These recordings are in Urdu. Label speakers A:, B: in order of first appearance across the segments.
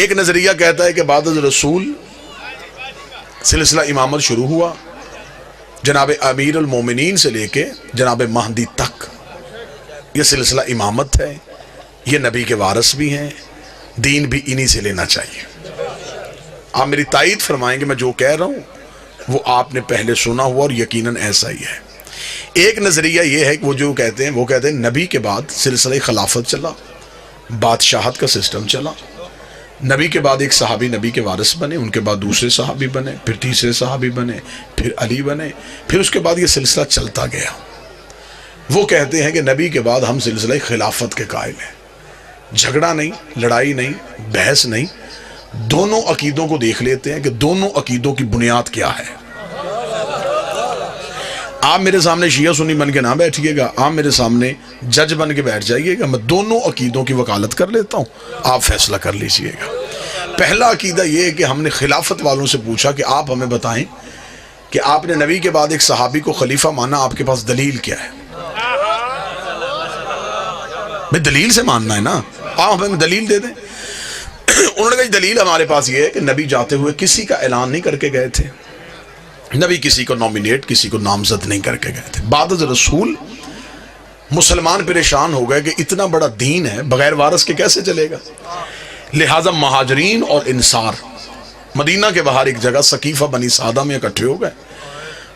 A: ایک نظریہ کہتا ہے کہ بعد از رسول سلسلہ امامت شروع ہوا، جناب امیر المومنین سے لے کے جناب مہدی تک یہ سلسلہ امامت ہے، یہ نبی کے وارث بھی ہیں، دین بھی انہی سے لینا چاہیے۔ آپ میری تائید فرمائیں گے میں جو کہہ رہا ہوں وہ آپ نے پہلے سنا ہوا اور یقیناً ایسا ہی ہے۔ ایک نظریہ یہ ہے کہ وہ کہتے ہیں نبی کے بعد سلسلہ خلافت چلا، بادشاہت کا سسٹم چلا، نبی کے بعد ایک صحابی نبی کے وارث بنے، ان کے بعد دوسرے صحابی بنے، پھر تیسرے صحابی بنے، پھر علی بنے، پھر اس کے بعد یہ سلسلہ چلتا گیا۔ وہ کہتے ہیں کہ نبی کے بعد ہم سلسلہ خلافت کے قائل ہیں، جھگڑا نہیں، لڑائی نہیں، بحث نہیں، دونوں عقیدوں کو دیکھ لیتے ہیں کہ دونوں عقیدوں کی بنیاد کیا ہے۔ آپ میرے سامنے شیعہ سنی بن کے نہ بیٹھیے گا، آپ میرے سامنے جج بن کے بیٹھ جائیے گا، میں دونوں عقیدوں کی وکالت کر لیتا ہوں، آپ فیصلہ کر لیجئے گا۔ پہلا عقیدہ یہ ہے کہ ہم نے خلافت والوں سے پوچھا کہ آپ ہمیں بتائیں کہ آپ نے نبی کے بعد ایک صحابی کو خلیفہ مانا، آپ کے پاس دلیل کیا ہے؟ میں دلیل سے ماننا ہے نا، آپ ہمیں دلیل دے دیں۔ انہوں نے کہا دلیل ہمارے پاس یہ ہے کہ نبی جاتے ہوئے کسی کا اعلان نہیں کر کے گئے تھے، نبی کسی کو نومینیٹ، کسی کو نامزد نہیں کر کے گئے تھے۔ بعد از رسول مسلمان پریشان ہو گئے کہ اتنا بڑا دین ہے بغیر وارث کے کیسے چلے گا، لہٰذا مہاجرین اور انصار مدینہ کے باہر ایک جگہ سقیفہ بنی سعدہ میں اکٹھے ہو گئے۔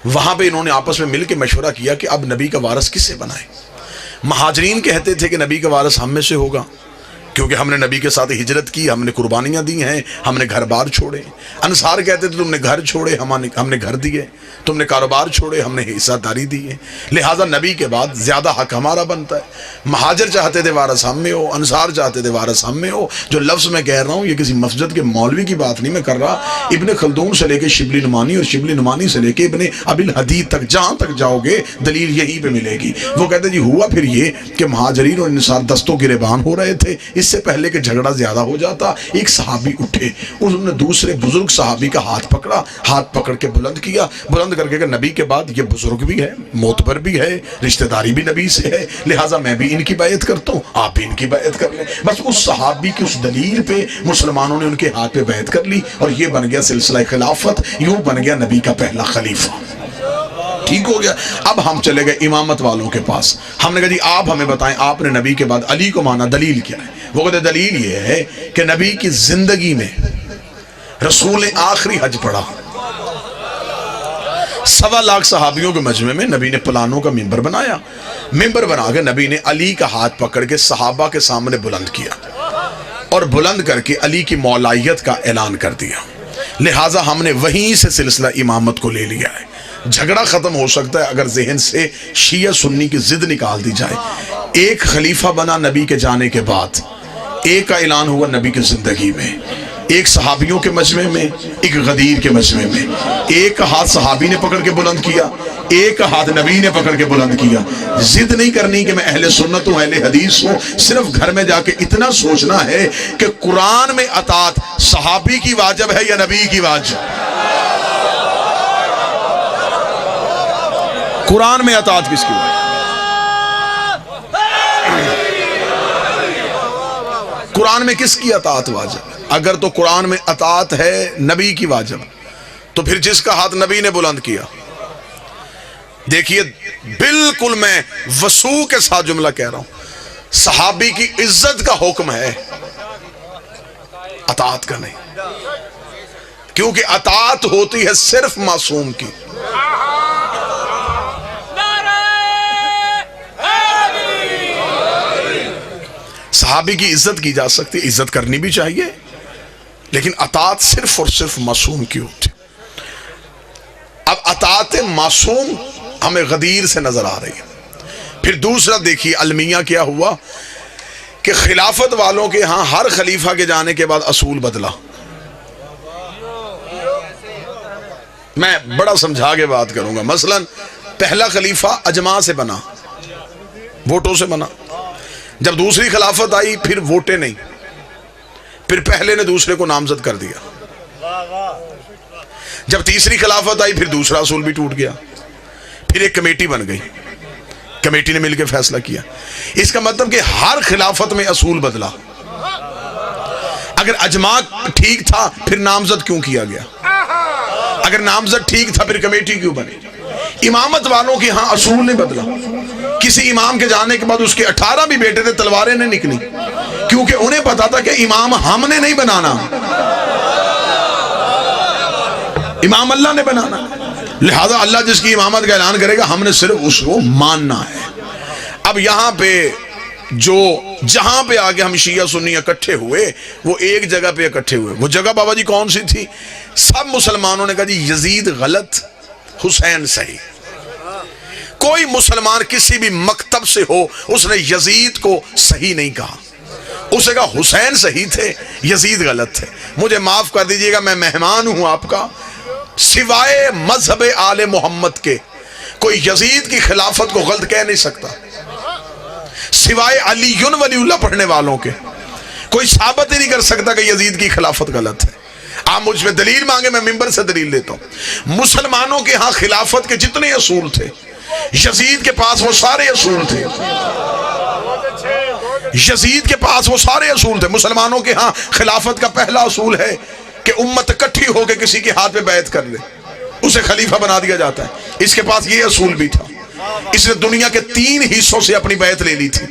A: وہاں پہ انہوں نے آپس میں مل کے مشورہ کیا کہ اب نبی کا وارث کسے بنائیں۔ مہاجرین کہتے تھے کہ نبی کا وارث ہم میں سے ہوگا، کیونکہ ہم نے نبی کے ساتھ ہجرت کی، ہم نے قربانیاں دی ہیں، ہم نے گھر بار چھوڑے۔ انصار کہتے تھے تم نے گھر چھوڑے، ہم نے گھر دیے، تم نے کاروبار چھوڑے، ہم نے حصہ داری دی ہے، لہٰذا نبی کے بعد زیادہ حق ہمارا بنتا ہے۔ مہاجر چاہتے تھے وارث ہم میں ہو، انصار چاہتے تھے وارث ہم میں ہو۔ جو لفظ میں کہہ رہا ہوں یہ کسی مسجد کے مولوی کی بات نہیں میں کر رہا، ابن خلدون سے لے کے شبلی نعمانی اور شبلی نعمانی سے لے کے ابن ابی الحدید تک جہاں تک جاؤ گے دلیل یہیں پہ ملے گی۔ وہ کہتے جی ہوا پھر یہ کہ مہاجرین اور انصار دستوں گریبان ہو رہے تھے، اس سے پہلے کہ جھگڑا زیادہ ہو جاتا ایک صحابی اٹھے، انہوں نے دوسرے بزرگ صحابی کا ہاتھ پکڑا، ہاتھ پکڑ کے بلند کیا، بلند کر کے کہ نبی کے بعد یہ بزرگ بھی ہے، معتبر بھی ہے، رشتہ داری بھی نبی سے ہے، لہٰذا میں بھی ان کی بیعت کرتا ہوں، آپ بھی ان کی بیعت کر لیں۔ بس اس صحابی کی اس دلیل پہ مسلمانوں نے ان کے ہاتھ پہ بیعت کر لی اور یہ بن گیا سلسلہ خلافت، یوں بن گیا نبی کا پہلا خلیفہ۔ ٹھیک ہو گیا۔ اب ہم چلے گئے امامت والوں کے پاس، ہم نے کہا جی آپ ہمیں بتائیں آپ نے نبی کے بعد علی کو مانا، دلیل کیا ہے؟ وہ کہتے دلیل یہ ہے کہ نبی کی زندگی میں رسول نے آخری حج پڑھا، 1.25 لاکھ صحابیوں کے مجمع میں نبی نے پلانوں کا ممبر بنایا، ممبر بنا کے نبی نے علی کا ہاتھ پکڑ کے صحابہ کے سامنے بلند کیا اور بلند کر کے علی کی مولائیت کا اعلان کر دیا، لہٰذا ہم نے وہیں سے سلسلہ امامت کو لے لیا ہے۔ جھگڑا ختم ہو سکتا ہے اگر ذہن سے شیعہ سنی کی ضد نکال دی جائے۔ ایک خلیفہ بنا نبی کے جانے کے بعد، ایک کا اعلان ہوا نبی کی زندگی میں، ایک صحابیوں کے مجمع میں، ایک غدیر کے مجمع میں، ایک کا ہاتھ صحابی نے پکڑ کے بلند کیا، ایک کا ہاتھ نبی نے پکڑ کے بلند کیا۔ ضد نہیں کرنی کہ میں اہل سنت ہوں، اہل حدیث ہوں، صرف گھر میں جا کے اتنا سوچنا ہے کہ قرآن میں اطاعت صحابی کی واجب ہے یا نبی کی واجب؟ قرآن میں اطاعت کس کی واجب؟ قرآن میں کس کی اطاعت واجب؟ اگر تو قرآن میں اطاعت ہے نبی کی واجب، تو پھر جس کا ہاتھ نبی نے بلند کیا، دیکھیے بالکل میں وسوع کے ساتھ جملہ کہہ رہا ہوں، صحابی کی عزت کا حکم ہے، اطاعت کا نہیں، کیونکہ اطاعت ہوتی ہے صرف معصوم کی۔ صحابی کی عزت کی جا سکتی ہے، عزت کرنی بھی چاہیے، لیکن اطاعت صرف اور صرف معصوم کی ہوتی۔ اب اطاعت معصوم ہمیں غدیر سے نظر آ رہی ہے۔ پھر دوسرا دیکھیے المیہ کیا ہوا کہ خلافت والوں کے ہاں ہر خلیفہ کے جانے کے بعد اصول بدلا۔ میں بڑا سمجھا کے بات کروں گا۔ مثلا پہلا خلیفہ اجماع سے بنا، ووٹوں سے بنا، جب دوسری خلافت آئی پھر ووٹیں نہیں، پھر پہلے نے دوسرے کو نامزد کر دیا، جب تیسری خلافت آئی پھر دوسرا اصول بھی ٹوٹ گیا، پھر ایک کمیٹی بن گئی، کمیٹی نے مل کے فیصلہ کیا۔ اس کا مطلب کہ ہر خلافت میں اصول بدلا۔ اگر اجماع ٹھیک تھا پھر نامزد کیوں کیا گیا؟ اگر نامزد ٹھیک تھا پھر کمیٹی کیوں بنی؟ امامت والوں کے ہاں اصول نہیں بدلا. کسی امام کے جانے کے بعد اس کے 18 بھی بیٹے تھے، تلواریں نہیں نکلی، کیونکہ انہیں پتا تھا کہ امام ہم نے نہیں بنانا، امام اللہ نے بنانا. لہذا اللہ جس کی امامت کا اعلان کرے گا ہم نے صرف اس کو ماننا ہے. اب یہاں پہ جہاں پہ آگے ہم شیعہ سنی اکٹھے ہوئے وہ ایک جگہ پہ اکٹھے ہوئے. وہ جگہ بابا جی کون سی تھی؟ سب مسلمانوں نے کہا جی یزید غلط، حسین صحیح. کوئی مسلمان کسی بھی مکتب سے ہو اس نے یزید کو صحیح نہیں کہا، اسے کہا حسین صحیح تھے، یزید غلط تھے. مجھے معاف کر دیجئے گا، میں مہمان ہوں آپ کا. سوائے مذہب آل محمد کے کوئی یزید کی خلافت کو غلط کہہ نہیں سکتا. سوائے علی ولی اللہ پڑھنے والوں کے کوئی ثابت ہی نہیں کر سکتا کہ یزید کی خلافت غلط ہے. آپ مجھ پہ دلیل مانگے، میں ممبر سے دلیل دیتا ہوں. مسلمانوں کے ہاں خلافت کے جتنے اصول تھے یزید کے پاس وہ سارے اصول تھے. یزید کے پاس وہ سارے اصول تھے. مسلمانوں کے ہاں خلافت کا پہلا اصول ہے کہ امت اکٹھی ہو کے کسی کے ہاتھ پہ بیعت کر لے، اسے خلیفہ بنا دیا جاتا ہے. اس کے پاس یہ اصول بھی تھا. اس نے دنیا کے 3 حصوں سے اپنی بیعت لے لی تھی.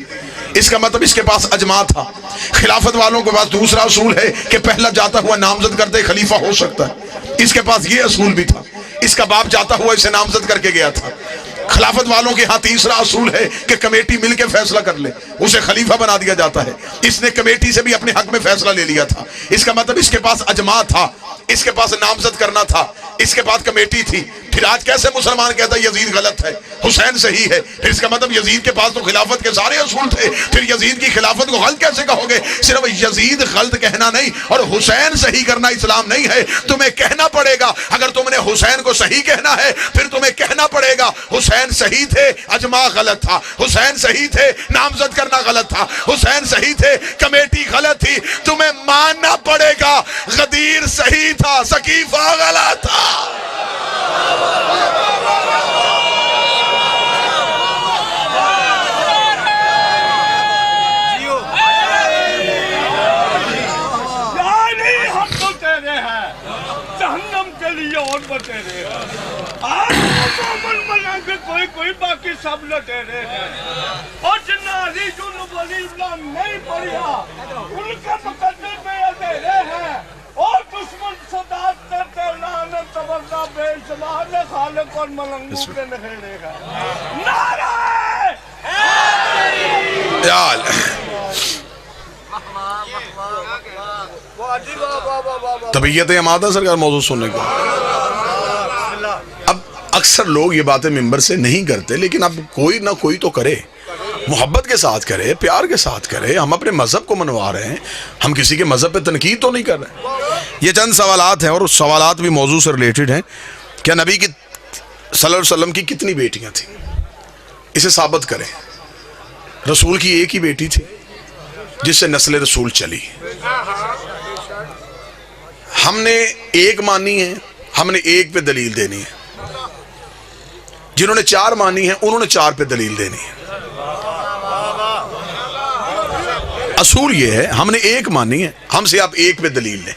A: اس کا مطلب اس کے پاس اجماع تھا. خلافت والوں کے پاس دوسرا اصول ہے کہ پہلا جاتا ہوا نامزد کرتے خلیفہ ہو سکتا ہے. اس کے پاس یہ اصول بھی تھا. اس کا باپ جاتا ہوا اسے نامزد کر کے گیا تھا. خلافت والوں کے ہاں تیسرا اصول ہے کہ کمیٹی مل کے فیصلہ کر لے، اسے خلیفہ بنا دیا جاتا ہے. اس نے کمیٹی سے بھی اپنے حق میں فیصلہ لے لیا تھا. اس کا مطلب اس کے پاس اجماع تھا، اس کے پاس نامزد کرنا تھا، اس کے بعد کمیٹی تھی. پھر آج کیسے مسلمان کہتا ہے یزید غلط ہے، حسین صحیح ہے؟ پھر اس کا مطلب یزید کے پاس تو خلافت کے سارے اصول تھے، پھر یزید کی خلافت کو غلط کیسے کہو گے؟ صرف یزید غلط کہنا نہیں اور حسین صحیح کرنا اسلام نہیں ہے. تمہیں کہنا پڑے گا، اگر تم نے حسین کو صحیح کہنا ہے پھر تمہیں کہنا پڑے گا حسین صحیح تھے، اجماع غلط تھا. حسین صحیح تھے، نامزد کرنا غلط تھا. حسین صحیح تھے، کمیٹی غلط تھی. تمہیں ماننا پڑے گا غدیر صحیح تھا، سقیفہ غلط تھا.
B: کوئی باقی سب لٹیرے ہیں اور جنازی جو ولی اللہ نہیں پڑھا ان کے مقدر پہ اندھیرے ہیں اور دشمن صدات کرتے لعنت تبرہ بے شمار خالق اور ملنگوں کے نخیرے ہیں. نعرہ
A: یال طبیعت امادہ سرکار موضوع سننے کو. اب اکثر لوگ یہ باتیں ممبر سے نہیں کرتے، لیکن اب کوئی نہ کوئی تو کرے، محبت کے ساتھ کرے، پیار کے ساتھ کرے. ہم اپنے مذہب کو منوا رہے ہیں، ہم کسی کے مذہب پہ تنقید تو نہیں کر رہے. یہ چند سوالات ہیں اور اس سوالات بھی موضوع سے ریلیٹڈ ہیں. کیا نبی کی صلی اللہ علیہ وسلم کی کتنی بیٹیاں تھیں؟ اسے ثابت کریں. رسول کی ایک ہی بیٹی تھی جس سے نسل رسول چلی. ہم نے ایک مانی ہے، ہم نے ایک پہ دلیل دینی ہے. جنہوں نے 4 مانی ہیں انہوں نے 4 پہ دلیل دینی ہے. اصول یہ ہے ہم نے ایک مانی ہے، ہم سے آپ ایک پہ دلیل لیں.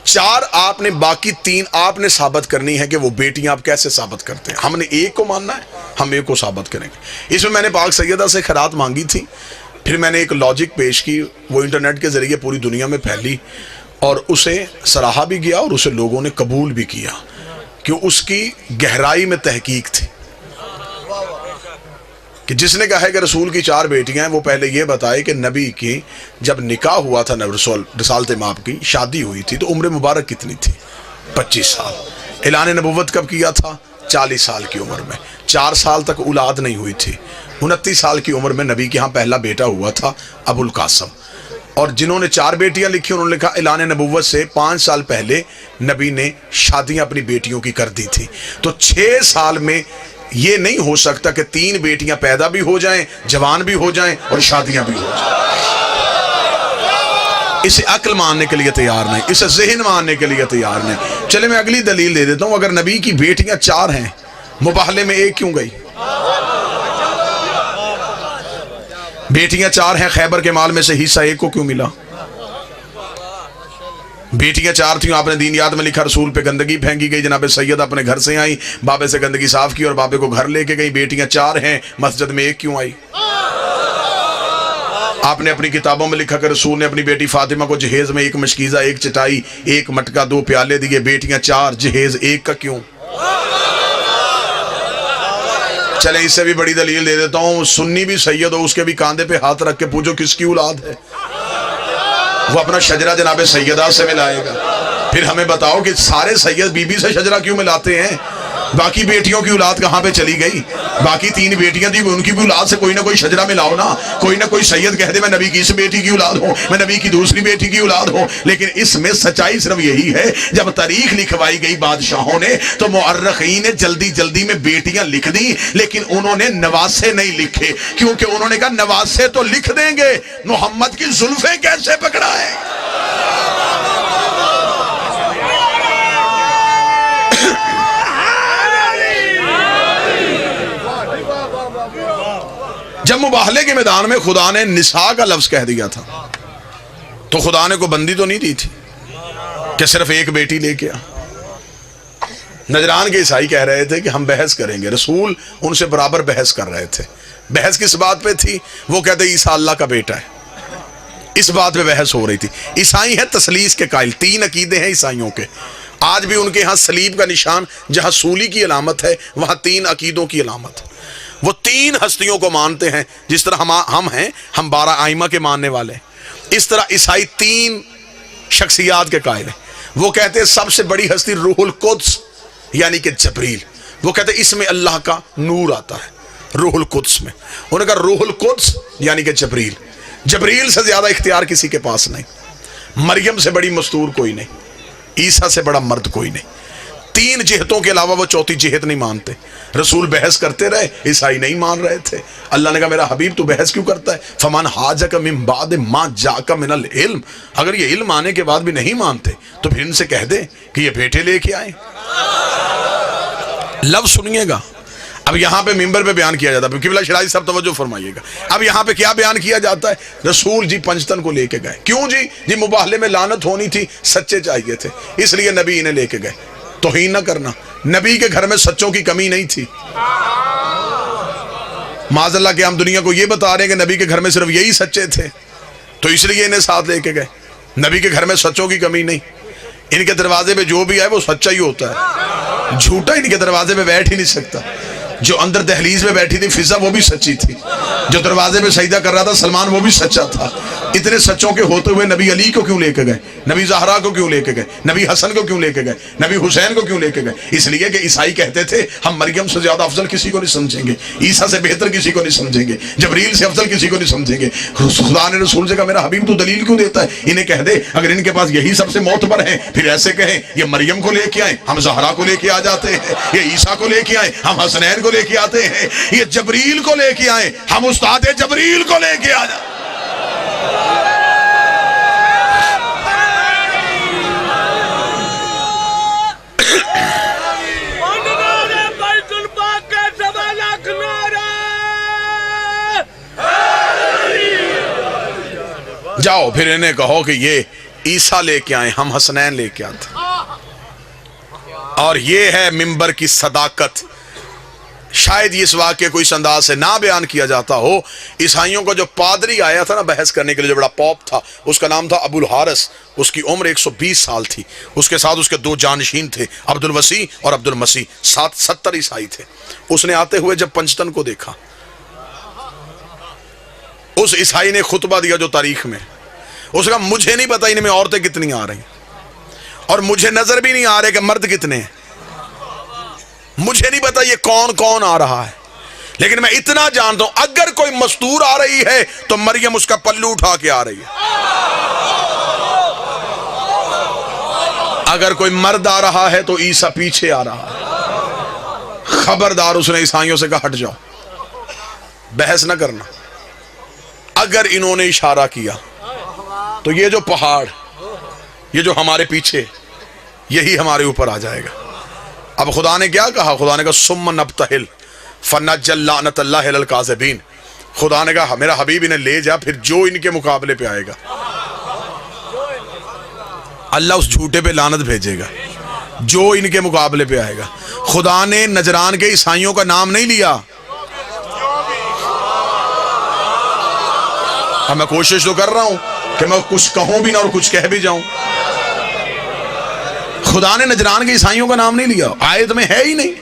A: 4 آپ نے، باقی 3 آپ نے ثابت کرنی ہے کہ وہ بیٹیاں آپ کیسے ثابت کرتے ہیں. ہم نے ایک کو ماننا ہے، ہم ایک کو ثابت کریں گے. اس میں میں نے پاک سیدہ سے خیرات مانگی تھی، پھر میں نے ایک لاجک پیش کی، وہ انٹرنیٹ کے ذریعے پوری دنیا میں پھیلی اور اسے سراہا بھی گیا اور اسے لوگوں نے قبول بھی کیا کہ اس کی گہرائی میں تحقیق تھی. کہ جس نے کہا ہے کہ رسول کی 4 بیٹیاں ہیں وہ پہلے یہ بتائے کہ نبی کی جب نکاح ہوا تھا، رسالت مآب کی شادی ہوئی تھی تو عمر مبارک کتنی تھی؟ 25 سال. اعلان نبوت کب کیا تھا؟ 40 سال کی عمر میں. 4 سال تک اولاد نہیں ہوئی تھی. 29 سال کی عمر میں نبی کے ہاں پہلا بیٹا ہوا تھا ابو القاسم. اور جنہوں نے 4 بیٹیاں لکھی انہوں نے لکھا اعلان نبوت سے 5 سال پہلے نبی نے شادیاں اپنی بیٹیوں کی کر دی تھی. تو 6 سال میں یہ نہیں ہو سکتا کہ 3 بیٹیاں پیدا بھی ہو جائیں، جوان بھی ہو جائیں اور شادیاں بھی ہو جائیں. اسے عقل ماننے کے لیے تیار نہیں، اسے ذہن ماننے کے لیے تیار نہیں. چلے میں اگلی دلیل دے دیتا ہوں. اگر نبی کی بیٹیاں 4 ہیں، مباہلے میں 1 کیوں گئی؟ بیٹیاں 4 ہیں، خیبر کے مال میں سے حصہ 1 کو کیوں ملا؟ بیٹیاں 4 تھیں، آپ نے دینیات میں لکھا رسول پہ گندگی پھینکی گئی، جناب سید اپنے گھر سے آئی، بابے سے گندگی صاف کی اور بابے کو گھر لے کے گئی۔ بیٹیاں 4 ہیں، مسجد میں 1 کیوں آئی؟ آپ نے اپنی کتابوں میں لکھا کہ رسول نے اپنی بیٹی فاطمہ کو جہیز میں 1 مشکیزہ، 1 چٹائی، 1 مٹکا، 2 پیالے دیے۔ بیٹیاں 4، جہیز 1 کا کیوں؟ چلیں اس سے بھی بڑی دلیل دے دیتا ہوں، سنی بھی سید ہو، اس کے بھی کاندھے پہ ہاتھ رکھ کے پوچھو کس کی اولاد ہے، وہ اپنا شجرہ جناب سیدہ سے ملائے گا۔ پھر ہمیں بتاؤ کہ سارے سید بی بی سے شجرہ کیوں ملاتے ہیں؟ باقی بیٹیوں کی اولاد کہاں پہ چلی گئی؟ باقی 3 بیٹیاں تھیں، ان کی بھی اولاد سے کوئی نہ کوئی شجرہ ملاؤ نا، کوئی نہ کوئی سید کہہ دے میں نبی کی اس بیٹی کی اولاد ہوں، میں نبی کی دوسری بیٹی کی اولاد ہوں۔ لیکن اس میں سچائی صرف یہی ہے، جب تاریخ لکھوائی گئی بادشاہوں نے تو مؤرخین نے جلدی جلدی میں بیٹیاں لکھ دی، لیکن انہوں نے نواسے نہیں لکھے، کیونکہ انہوں نے کہا نواسے تو لکھ دیں گے، محمد کی زلفیں کیسے پکڑائیں؟ جب مباہلے کے میدان میں خدا نے نساء کا لفظ کہہ دیا تھا تو خدا نے کو بندی تو نہیں دی تھی کہ صرف 1 بیٹی لے کے آ۔ نجران کے عیسائی کہہ رہے تھے کہ ہم بحث کریں گے، رسول ان سے برابر بحث کر رہے تھے۔ بحث کس بات پہ تھی؟ وہ کہتے عیسیٰ اللہ کا بیٹا ہے، اس بات پہ بحث ہو رہی تھی۔ عیسائی ہے تثلیث کے قائل، 3 عقیدے ہیں عیسائیوں کے، آج بھی ان کے ہاں صلیب کا نشان جہاں سولی کی علامت ہے وہاں 3 عقیدوں کی علامت ہے۔ وہ 3 ہستیوں کو مانتے ہیں، جس طرح ہم ہیں، ہم 12 آئمہ کے ماننے والے ہیں، اس طرح عیسائی 3 شخصیات کے قائل ہیں۔ وہ کہتے ہیں سب سے بڑی ہستی روح القدس یعنی کہ جبریل، وہ کہتے ہیں اس میں اللہ کا نور آتا ہے روح القدس میں۔ انہوں نے کہا روح القدس یعنی کہ جبریل، جبریل سے زیادہ اختیار کسی کے پاس نہیں، مریم سے بڑی مستور کوئی نہیں، عیسیٰ سے بڑا مرد کوئی نہیں۔ 3 جہتوں کے علاوہ وہ 4تھی جہت نہیں مانتے۔ رسول بحث کرتے رہے، عیسائی نہیں مان رہے تھے۔ اللہ نے کہا میرا حبیب تو بحث کیوں کرتا ہے؟ فمن حاجک من بعد ما جاءک من العلم، اگر یہ علم آنے کے بعد بھی نہیں مانتے تو پھر ان سے کہہ دے کہ یہ بیٹے لے کے آئیں۔ لفظ سنیے گا، اب یہاں پہ ممبر پہ بیان کیا جاتا ہے، قبلہ شرائع صاحب توجہ فرمائیے گا، اب یہاں پہ کیا بیان کیا جاتا ہے؟ رسول جی پنجتن کو لے کے گئے، کیوں جی مباہلے میں لعنت ہونی تھی، سچے چاہیے تھے، اس لیے نبی انہیں لے کے گئے۔ توہین نہ کرنا، نبی کے گھر میں سچوں کی کمی نہیں تھی۔ معاذ اللہ کہ ہم دنیا کو یہ بتا رہے ہیں کہ نبی کے گھر میں صرف یہی سچے تھے تو اس لیے انہیں ساتھ لے کے گئے۔ نبی کے گھر میں سچوں کی کمی نہیں، ان کے دروازے پہ جو بھی آئے وہ سچا ہی ہوتا ہے، جھوٹا ان کے دروازے پہ بیٹھ ہی نہیں سکتا۔ جو اندر دہلیز میں بیٹھی تھی فضا وہ بھی سچی تھی، جو دروازے پہ سجدہ کر رہا تھا سلمان وہ بھی سچا تھا۔ اتنے سچوں کے ہوتے ہوئے نبی علی کو کیوں لے کے گئے؟ نبی زہرا کو کیوں لے کے گئے؟ نبی حسن کو کیوں لے کے گئے؟ نبی حسین کو کیوں لے کے گئے؟ اس لیے کہ عیسائی کہتے تھے ہم مریم سے زیادہ افضل کسی کو نہیں سمجھیں گے، عیسیٰ سے بہتر کسی کو نہیں سمجھیں گے، جبریل سے افضل کسی کو نہیں سمجھیں گے۔ خدا نے رسول سے کہا میرا حبیب تو دلیل کیوں دیتا ہے؟ انہیں کہہ دے اگر ان کے پاس یہی سب سے معتبر ہیں پھر ایسے کہیں یہ مریم کو لے کے آئیں ہم زہرا کو لے کے آ جاتے ہیں، یہ عیسیٰ کو لے کے آئیں ہم حسنین کو لے کے آتے ہیں، یہ جبریل کو لے کے آئیں ہم استاد جبریل کو لے کے آ جائیں۔ جاؤ پھر انہیں کہو کہ یہ عیسیٰ لے کے آئیں ہم حسنین لے کے آتے۔ اور یہ ہے ممبر کی صداقت۔ شاید اس واقعے کو اس انداز سے نہ بیان کیا جاتا ہو۔ عیسائیوں کا جو پادری آیا تھا نا بحث کرنے کے لیے، جو بڑا پوپ تھا، اس کا نام تھا ابو الحارث، اس کی عمر 120 سال تھی، اس کے ساتھ اس کے 2 جانشین تھے، عبد الوسیع اور عبد المسیح، 70 عیسائی تھے۔ اس نے آتے ہوئے جب پنجتن کو دیکھا، اس عیسائی نے خطبہ دیا جو تاریخ میں، اس کا مجھے نہیں پتا ان میں عورتیں کتنی آ رہی اور مجھے نظر بھی نہیں آ رہے کہ مرد کتنے ہیں، مجھے نہیں پتا یہ کون کون آ رہا ہے، لیکن میں اتنا جانتا ہوں اگر کوئی مستور آ رہی ہے تو مریم اس کا پلو اٹھا کے آ رہی ہے، اگر کوئی مرد آ رہا ہے تو عیسیٰ پیچھے آ رہا ہے۔ خبردار، اس نے عیسائیوں سے کہا ہٹ جاؤ، بحث نہ کرنا۔ اگر انہوں نے اشارہ کیا تو یہ جو پہاڑ، یہ جو ہمارے پیچھے، یہی ہمارے اوپر آ جائے گا۔ اب خدا نے کیا کہا؟ خدا نے کہا ثم نبتہل فنجعل لعنت اللہ علی الکاذبین۔ خدا نے کہا میرا حبیب انہیں لے جا، پھر جو ان کے مقابلے پہ آئے گا اللہ اس جھوٹے پہ لعنت بھیجے گا جو ان کے مقابلے پہ آئے گا. خدا نے نجران کے عیسائیوں کا نام نہیں لیا. اب میں کوشش تو کر رہا ہوں کہ میں کچھ کہوں بھی نہ اور کچھ کہہ بھی جاؤں. خدا نے نجران کے عیسائیوں کا نام نہیں لیا. آیت میں ہے ہی نہیں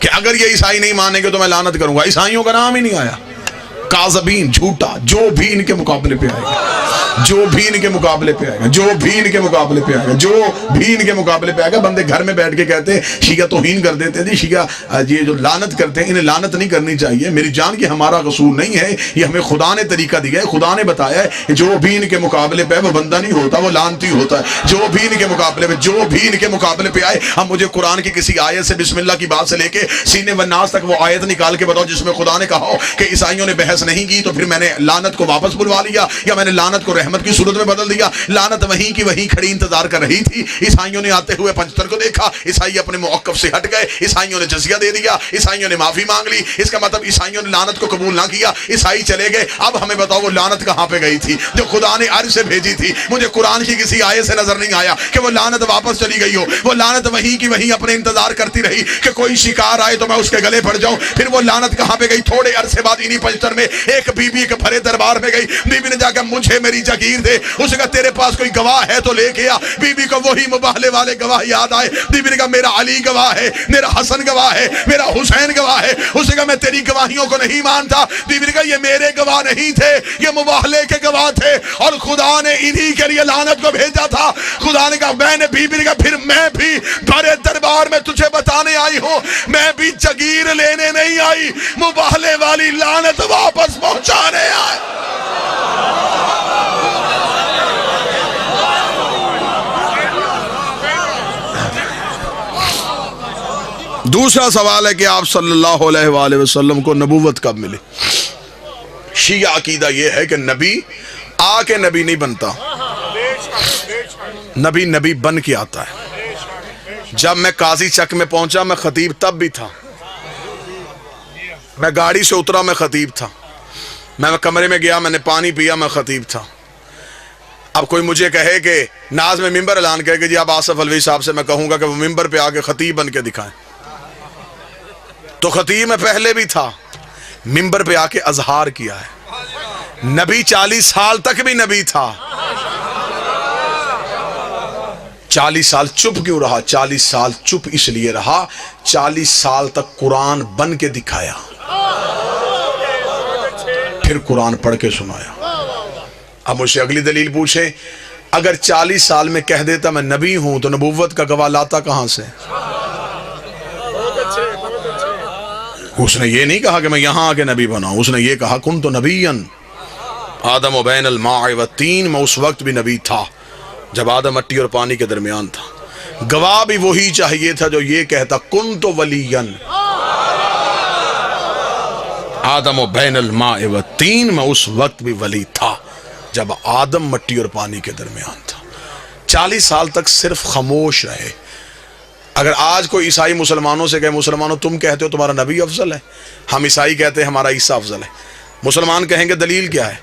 A: کہ اگر یہ عیسائی نہیں مانیں گے تو میں لعنت کروں گا. عیسائیوں کا نام ہی نہیں آیا. کاذبین، جھوٹا، جو بھی ان کے مقابلے پہ آئے گا، جو بھی ان کے مقابلے پہ آئے گا، جو بھی ان کے مقابلے پہ آئے گا، جو بھی ان کے مقابلے پہ آئے گا. بندے گھر میں بیٹھ کے کہتے ہیں شیعہ توہین کر دیتے ہیں، شیعہ یہ جو لعنت کرتے ہیں، انہیں لعنت نہیں کرنی چاہیے. میری جان کی ہمارا قصور نہیں ہے، یہ ہمیں خدا نے طریقہ دیا ہے. خدا نے بتایا ہے جو بھی ان کے مقابلے پہ وہ بندہ نہیں ہوتا، وہ لعنتی ہوتا ہے. جو بھی ان کے مقابلے پہ، جو بھی ان کے مقابلے پہ آئے. اب مجھے قرآن کی کسی آیت سے، بسم اللہ کی بات سے لے کے سینے والناس تک وہ آیت نکال کے بتاؤ جس میں خدا نے کہا ہو کہ عیسائیوں نے بحث نہیں کی تو پھر میں نے لعنت کو واپس بلوا لیا، یا میں نے لعنت کو رحمت کی صورت میں بدل دیا. لعنت وہیں کی وہیں کھڑی انتظار کر رہی تھی. عیسائیوں نے آتے ہوئے پنجتر کو دیکھا، عیسائی اپنے موقف سے ہٹ گئے، عیسائیوں نے جزیہ دے دیا، عیسائیوں نے معافی مانگ لی. اس کا مطلب عیسائیوں نے لعنت کو قبول نہ کیا، عیسائی چلے گئے. اب ہمیں بتاؤ وہ لعنت کہاں پہ گئی تھی جو خدا نے عرش سے بھیجی تھی؟ مجھے قرآن کی کسی آیت سے نظر نہیں آیا کہ وہ لعنت واپس چلی گئی ہو. وہ لعنت وہیں کی وہیں اپنے انتظار کرتی رہی کہ کوئی شکار آئے تو میں اس کے گلے پڑ جاؤں. پھر وہ لعنت کہاں پہ گئی؟ تھوڑے عرصے بعد انہی پنجتر میں ایک بی بی کے بھرے دربار میں گئی. بی بی نے جا کے مجھے میری جگیر دے. اس نے کہا تیرے پاس کوئی گواہ ہے تو لے کے آ. بی بی کو وہی مباہلے والے گواہ یاد آئے. بی بی نے کہا میرا علی گواہ ہے، میرا حسن گواہ ہے، میرا حسین گواہ ہے. اس نے کہا میں تیری گواہیوں کو نہیں مانتا. بی بی نے کہا یہ میرے گواہ نہیں تھے، یہ مباہلے کے گواہ تھے، اور خدا نے انہی کے لیے لعنت کو بھیجا تھا. خدا نے کہا میں نے، بی بی نے کہا پھر میں بھی بڑے دربار میں تجھے بتانے آئی ہوں، میں بھی جگیر لینے نہیں آئی، مباہلے والی لعنت واپس پہنچانے آئی. دوسرا سوال ہے کہ آپ صلی اللہ علیہ وآلہ وسلم کو نبوت کب ملی؟ شیعہ عقیدہ یہ ہے کہ نبی آ کے نبی نہیں بنتا، نبی نبی بن کے آتا ہے. جب میں قاضی چک میں پہنچا میں خطیب تب بھی تھا، میں گاڑی سے اترا میں خطیب تھا، میں کمرے میں گیا میں نے پانی پیا میں خطیب تھا. اب کوئی مجھے کہے کہ ناز میں ممبر اعلان کرے کہ جی آپ آصف الوی صاحب سے، میں کہوں گا کہ وہ ممبر پہ آ کے خطیب بن کے دکھائیں. تو خطیب میں پہلے بھی تھا، ممبر پہ آ کے اظہار کیا ہے. نبی 40 سال تک بھی نبی تھا. 40 سال چپ کیوں رہا؟ 40 سال چپ اس لیے رہا 40 سال تک قرآن بن کے دکھایا، پھر قرآن پڑھ کے سنایا. اب مجھ سے اگلی دلیل پوچھیں، اگر 40 سال میں کہہ دیتا میں نبی ہوں تو نبوت کا گواہ لاتا کہاں سے؟ اس نے یہ نہیں کہا کہ میں یہاں آ کے نبی بناؤں، اس نے یہ کہا کنت نبیًا آدم و بین الماء والطین، میں اس وقت بھی نبی تھا جب آدم مٹی اور پانی کے درمیان تھا. گواہ بھی وہی چاہیے تھا جو یہ کہتا کنت ولیًا آدم و بین الماء والطین، میں اس وقت بھی ولی تھا جب آدم مٹی اور پانی کے درمیان تھا. 40 سال تک صرف خاموش رہے. اگر آج کوئی عیسائی مسلمانوں سے کہے مسلمانوں تم کہتے ہو تمہارا نبی افضل ہے، ہم عیسائی کہتے ہیں ہمارا عیسیٰ افضل ہے. مسلمان کہیں گے دلیل کیا ہے؟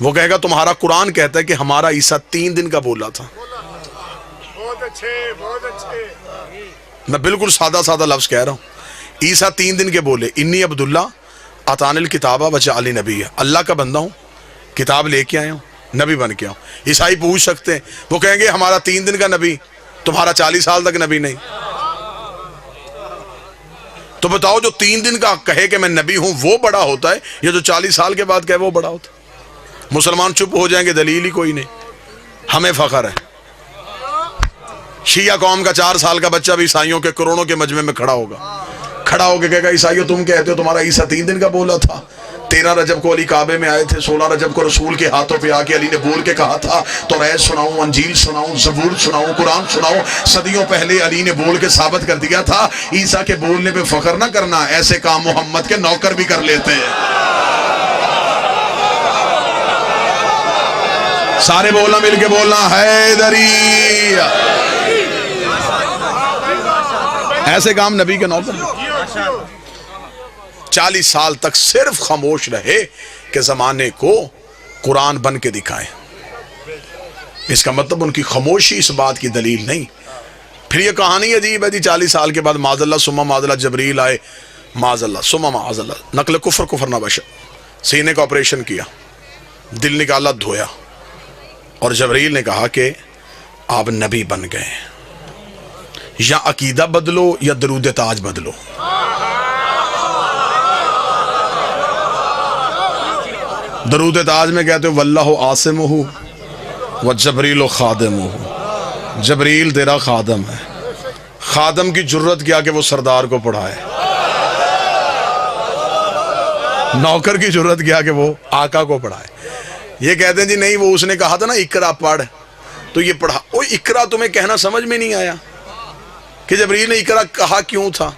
A: وہ کہے گا تمہارا قرآن کہتا ہے کہ ہمارا عیسیٰ 3 دن کا بولا تھا.
B: بہت اچھے.
A: میں بالکل سادہ سادہ لفظ کہہ رہا ہوں. عیسیٰ 3 دن کے بولے انی عبداللہ آتانی الکتابہ وجعلنی نبیّا، اللہ کا بندہ ہوں، کتاب لے کے آیا ہوں، نبی بن کے آؤں. عیسائی پوچھ سکتے ہیں، وہ کہیں گے ہمارا 3 دن کا نبی، تمہارا 40 سال تک نبی نہیں. تو بتاؤ جو 3 دن کا کہے کہ میں نبی ہوں وہ بڑا ہوتا ہے یا جو 40 سال کے بعد کہے وہ بڑا ہوتا ہے؟ مسلمان چپ ہو جائیں گے، دلیل ہی کوئی نہیں. ہمیں فخر ہے. شیعہ قوم کا 4 سال کا بچہ بھی عیسائیوں کے کروڑوں کے مجمع میں کھڑا ہوگا، کھڑا ہو کے کہے گا عیسائیوں تم کہتے ہو تمہارا عیسیٰ 3 دن کا بولا تھا. 13 رجب کو علی کعبے میں آئے تھے، 16 رجب کو رسول کے ہاتھوں پہ آ کے علی نے بول کے کہا تھا توریت سناؤں، انجیل سناؤں، زبور سناؤں، قرآن سناؤں. صدیوں پہلے علی نے بول کے ثابت کر دیا تھا. عیسیٰ کے بولنے پہ فخر نہ کرنا، ایسے کام محمد کے نوکر بھی کر لیتے ہیں. سارے بولنا، مل کے بولنا، حیدری. ایسے کام نبی کے نوکر. 40 سال تک صرف خاموش رہے کہ زمانے کو قرآن بن کے دکھائیں. اس کا مطلب ان کی خاموشی اس بات کی دلیل نہیں. پھر یہ کہانی عجیب ہے جی، 40 سال کے بعد معاذ اللہ ثم معاذ اللہ جبریل آئے، معاذ اللہ ثم معاذ اللہ، نقل کفر نہ بشر، سینے کا آپریشن کیا، دل نکالا، دھویا، اور جبریل نے کہا کہ آپ نبی بن گئے، یا عقیدہ بدلو یا درود تاج بدلو. درود تاج میں کہتے ہو واللہ عاصمہ وجبریل خادمہ، جبریل تیرا خادم ہے. خادم کی جرت کیا کہ وہ سردار کو پڑھائے، نوکر کی جرت کیا کہ وہ آقا کو پڑھائے. یہ کہتے ہیں جی نہیں، وہ اس نے کہا تھا نا اقرا پڑھ، تو یہ پڑھا. وہ اقرا تمہیں کہنا سمجھ میں نہیں آیا کہ جبریل نے اقرا کہا کیوں تھا؟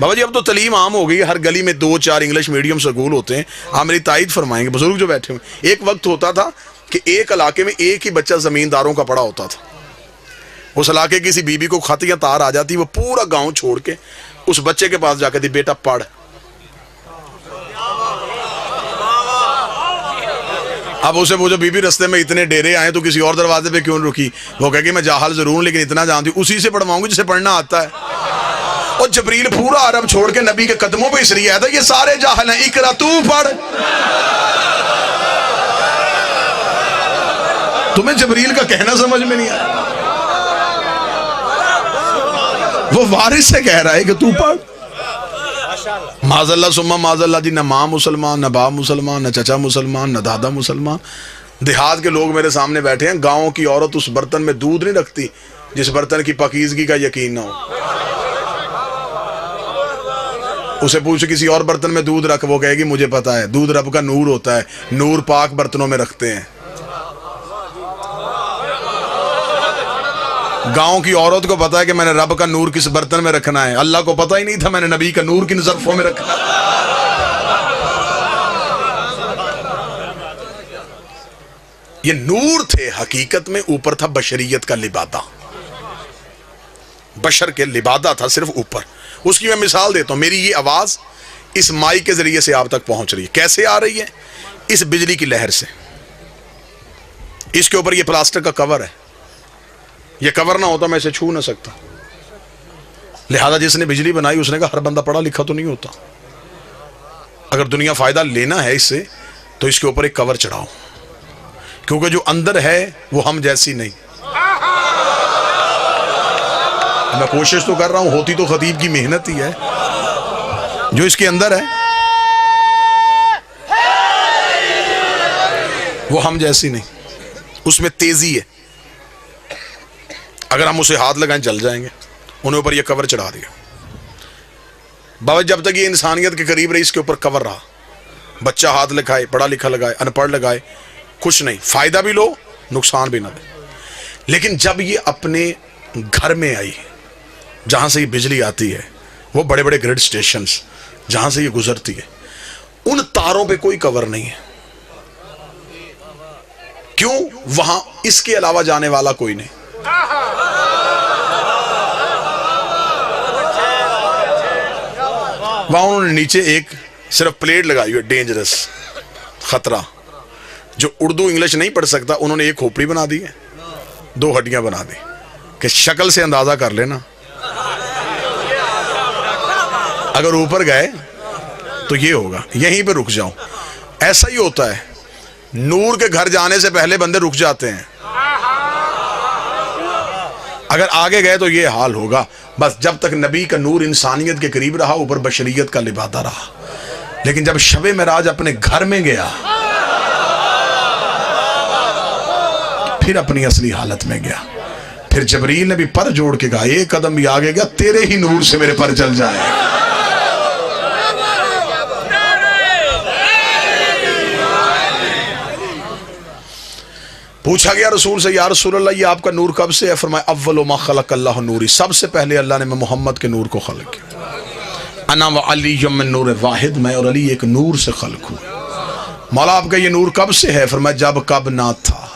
A: بابا جی اب تو تعلیم عام ہو گئی، ہر گلی میں 2-4 انگلش میڈیم سکول ہوتے ہیں. آپ میری تائید فرمائیں گے بزرگ جو بیٹھے ہوئے. ایک وقت ہوتا تھا کہ ایک علاقے میں ایک ہی بچہ زمینداروں کا پڑا ہوتا تھا. اس علاقے کی کسی بیوی کو خط یا تار آ جاتی، وہ پورا گاؤں چھوڑ کے اس بچے کے پاس جا کے دی بیٹا پڑھ. اب اسے وہ جو بی بی رستے میں اتنے ڈیرے آئے تو کسی اور دروازے پہ کیوں رکی؟ وہ کہے کہ میں جاہل ضرور ہوں لیکن اتنا جانتی ہوں، اسی سے پڑھواؤں گی جسے پڑھنا آتا ہے. اور جبریل پورا عرب چھوڑ کے نبی کے قدموں پہ اس لیے آیا تھا یہ سارے جاہل ہیں، اقرا تو پڑھ. تمہیں جبریل کا کہنا سمجھ میں نہیں آیا، وہ وارث سے کہہ رہا ہے کہ تو پڑھ. معاذ اللہ ثم معاذ اللہ جی، نہ ماں مسلمان، نہ باپ مسلمان، نہ چچا مسلمان، نہ دادا مسلمان. دیہات کے لوگ میرے سامنے بیٹھے ہیں، گاؤں کی عورت اس برتن میں دودھ نہیں رکھتی جس برتن کی پاکیزگی کا یقین نہ ہو. اسے پوچھ کسی اور برتن میں دودھ رکھ، وہ کہے گی مجھے پتا ہے دودھ رب کا نور ہوتا ہے، نور پاک برتنوں میں رکھتے ہیں. گاؤں کی عورت کو پتا ہے کہ میں نے رب کا نور کس برتن میں رکھنا ہے، اللہ کو پتا ہی نہیں تھا میں نے نبی کا نور کن ظرفوں میں رکھنا ہے. یہ نور تھے حقیقت میں، اوپر تھا بشریت کا لبادہ، بشر کے لبادہ تھا صرف اوپر. اس کی میں مثال دیتا ہوں. میری یہ آواز اس مائی کے ذریعے سے آپ تک پہنچ رہی ہے. کیسے آ رہی ہے؟ اس بجلی کی لہر سے. اس کے اوپر یہ پلاسٹک کا کور ہے، یہ کور نہ ہوتا میں اسے چھو نہ سکتا. لہذا جس نے بجلی بنائی اس نے کہا ہر بندہ پڑھا لکھا تو نہیں ہوتا، اگر دنیا فائدہ لینا ہے اس سے تو اس کے اوپر ایک کور چڑھاؤ، کیونکہ جو اندر ہے وہ ہم جیسی نہیں. میں کوشش تو کر رہا ہوں، ہوتی تو خطیب کی محنت ہی ہے. جو اس کے اندر ہے وہ ہم جیسی نہیں، اس میں تیزی ہے. اگر ہم اسے ہاتھ لگائیں چل جائیں گے. انہیں اوپر یہ کور چڑھا دیا. بابا جب تک یہ انسانیت کے قریب رہی اس کے اوپر کور رہا. بچہ ہاتھ لگائے، پڑھا لکھا لگائے، ان پڑھ لگائے، کچھ نہیں، فائدہ بھی لو نقصان بھی نہ دے. لیکن جب یہ اپنے گھر میں آئی، جہاں سے یہ بجلی آتی ہے، وہ بڑے بڑے گریڈ سٹیشنز جہاں سے یہ گزرتی ہے، ان تاروں پہ کوئی کور نہیں ہے. کیوں؟ وہاں اس کے علاوہ جانے والا کوئی نہیں. وہاں انہوں نے نیچے ایک صرف پلیٹ لگائی ہوئی، ڈینجرس، خطرہ. جو اردو انگلش نہیں پڑھ سکتا انہوں نے ایک کھوپڑی بنا دی ہے، 2 ہڈیاں بنا دی کہ شکل سے اندازہ کر لینا اگر اوپر گئے تو یہ ہوگا، یہیں پہ رک جاؤ. ایسا ہی ہوتا ہے، نور کے گھر جانے سے پہلے بندے رک جاتے ہیں، اگر آگے گئے تو یہ حال ہوگا. بس جب تک نبی کا نور انسانیت کے قریب رہا، اوپر بشریت کا لبادہ رہا. لیکن جب شب معراج اپنے گھر میں گیا، پھر اپنی اصلی حالت میں گیا. پھر جبریل نے بھی پر جوڑ کے کہا ایک قدم بھی آگے گیا تیرے ہی نور سے میرے پر جل جائے. پوچھا گیا رسول سے یا رسول اللہ یہ آپ کا نور کب سے ہے؟ فرمایا اول ما خلق اللہ نوری، سب سے پہلے اللہ نے محمد کے نور کو خلق کیا. انا و علی من نور واحد، میں اور علی ایک نور سے خلق ہوں. مولا آپ کا یہ نور کب سے ہے؟ فرمایا جب کب نہ تھا،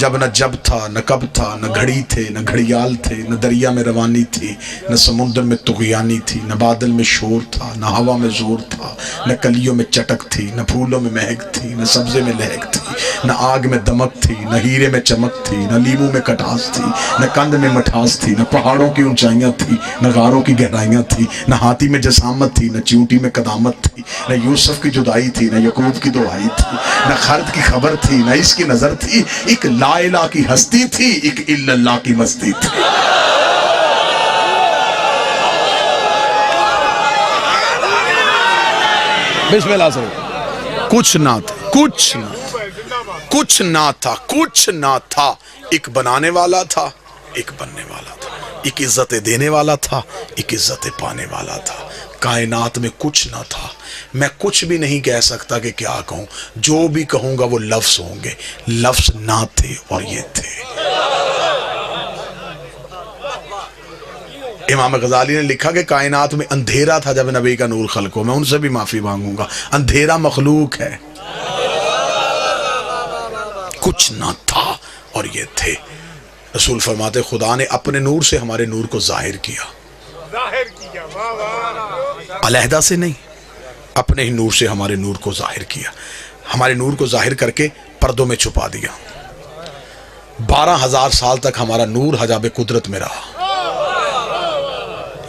A: جب نہ جب تھا نہ کب تھا، نہ گھڑی تھے نہ گھڑیال تھے، نہ دریا میں روانی تھی نہ سمندر میں طغیانی تھی، نہ بادل میں شور تھا نہ ہوا میں زور تھا، نہ کلیوں میں چٹک تھی نہ پھولوں میں مہک تھی، نہ سبزے میں لہک تھی، نہ آگ میں دمک تھی نہ ہیرے میں چمک تھی، نہ لیموں میں کٹاس تھی نہ کند میں مٹھاس تھی، نہ پہاڑوں کی اونچائیاں تھی نہ غاروں کی گہرائیاں تھی، نہ ہاتھی میں جسامت تھی نہ چیونٹی میں قدامت تھی، نہ یوسف کی جدائی تھی نہ یعقوب کی دعائی تھی، نہ خرد کی خبر تھی نہ اس کی نظر تھی، ایک لا الہ کی ہستی تھی ایک الا اللہ کی مستی تھی۔ بسم اللہ سے کچھ نہ تھا، کچھ نہ کچھ نہ تھا، کچھ نہ تھا، ایک بنانے والا تھا ایک بننے والا تھا، ایک عزت دینے والا تھا ایک عزت پانے والا تھا۔ کائنات میں کچھ نہ تھا، میں کچھ بھی نہیں کہہ سکتا کہ کیا کہوں، جو بھی کہوں گا وہ لفظ ہوں گے، لفظ نہ تھے اور یہ تھے۔ امام غزالی نے لکھا کہ کائنات میں اندھیرا تھا جب نبی کا نور خلق ہو، میں ان سے بھی معافی مانگوں گا، اندھیرا مخلوق ہے، کچھ نہ تھا اور یہ تھے۔ رسول فرماتے خدا نے اپنے نور سے ہمارے نور کو ظاہر کیا، علیحدہ سے نہیں، اپنے ہی نور سے ہمارے نور کو ظاہر کیا، ہمارے نور کو ظاہر کر کے پردوں میں چھپا دیا۔ 12,000 سال تک ہمارا نور حجاب قدرت میں رہا۔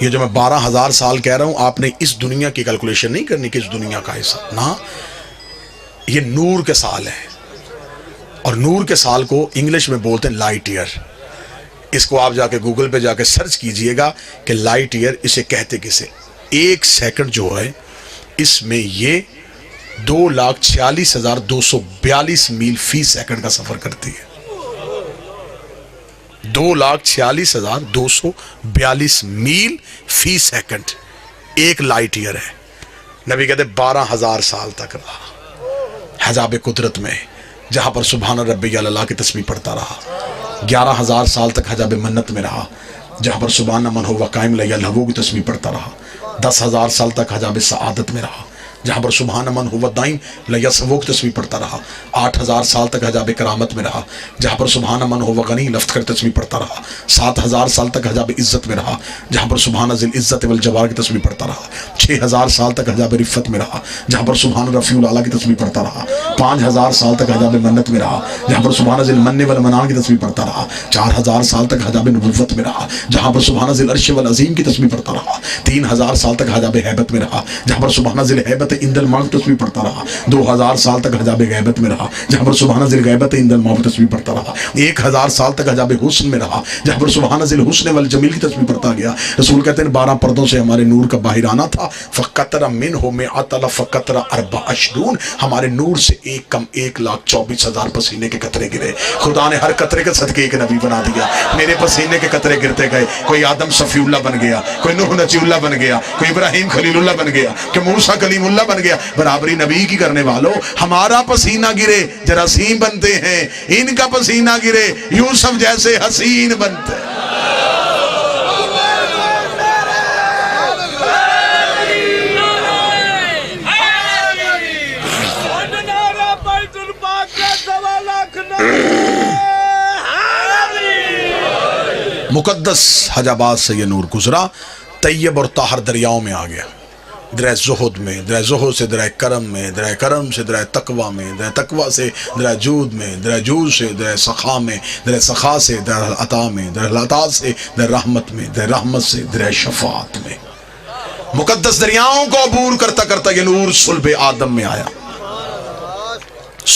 A: یہ جو میں 12,000 سال کہہ رہا ہوں، آپ نے اس دنیا کی کیلکولیشن نہیں کرنی کہ اس دنیا کا حصہ، نہ، یہ نور کے سال ہیں، اور نور کے سال کو انگلش میں بولتے ہیں لائٹ ایئر۔ اس کو آپ جا کے گوگل پہ جا کے سرچ کیجئے گا کہ لائٹ ایئر اسے کہتے کسے۔ ایک سیکنڈ جو ہے اس میں یہ 2,46,242 میل فی سیکنڈ کا سفر کرتی ہے۔ 2,46,242 میل فی سیکنڈ ایک لائٹ ایئر ہے۔ نبی کہتے 12,000 سال تک رہا حجاب قدرت میں، جہاں پر سبحان ربی اللہ کی تسبیح پڑھتا رہا۔ 11,000 سال تک حجاب منت میں رہا، جہاں پر سبحان من ہوا قائم لیا لہو کی تسبیح پڑھتا رہا۔ 10,000 سال تک حجاب سعادت میں رہا، جہاں پر سبحان من ہوا دائم لیا سبو کی تسبیح پڑھتا رہا۔ 8,000 سال تک حجاب کرامت میں رہا، جہاں پر سبحان من ہوا غنی لفظ کر تسبیح پڑھتا رہا۔ 7,000 سال تک حجاب عزت میں رہا، جہاں پر سبحان ذی العزت والجبار کی تسبیح پڑھتا رہا۔ 6,000 سال تک حجاب رفت میں رہا، جہاں پر سبحان رفیع الاعلیٰ کی تسبیح پڑھتا رہا۔ 5,000 سال تک حجاب منت میں رہا، جہاں پر سبحان ذی المن والمنان کی تسبیح پڑھتا رہا۔ 4,000 سال تک حجاب نبوت میں رہا، جہاں پر سبحان ذی العرش والعظیم کی تسبیح پڑھتا رہا۔ 3,000 سال تک حجاب ہیبت میں رہا، جہاں پر سبحان ذی الہیبت عند الموت تسبیح پڑھتا رہا۔ 2,000 سال تک حجاب غیبت میں رہا، جہاں پر سبحان ذی الغیبت عند الموت تسبیح پڑھتا رہا۔ 1,000 سال تک حجاب حسن میں رہا، جہاں پر سبحان ذی الحسن والجمیل کی تسبیح پڑھتا گیا۔ رسول کہتے ہیں 12 پردوں سے ہمارے نور کا باہر آنا تھا۔ فقطر منہ مئۃ الف فقطر 24، ہمارے نور سے ایک کم 1,24,000 پسینے کے قطرے گرے۔ خدا نے ہر قطرے کے صدقے ایک نبی بنا دیا۔ میرے پسینے کے قطرے گرتے گئے، کوئی آدم صفی اللہ بن گیا، کوئی نوح نجی اللہ بن گیا، کوئی ابراہیم خلیل اللہ بن گیا، کوئی موسیٰ کلیم اللہ بن گیا۔ برابری نبی کی کرنے والوں، ہمارا پسینہ گرے جراثیم بنتے ہیں، ان کا پسینہ گرے یوسف جیسے حسین بنتے ہیں۔ مقدس حجابات سے یہ نور گزرا، طیب اور طاہر دریاؤں میں آ گیا، درہ زہد میں، درہ زہد سے درہ کرم میں، درہ کرم سے درہ تقوی میں، درہ تقوی سے درہ جود میں، درہ جود سے درہ سخا میں، درہ سخا سے درہ عطا میں، درہ عطا سے درہ رحمت میں، درہ رحمت سے درہ شفاعت میں۔ مقدس دریاؤں کو عبور کرتا کرتا یہ نور صلب آدم میں آیا،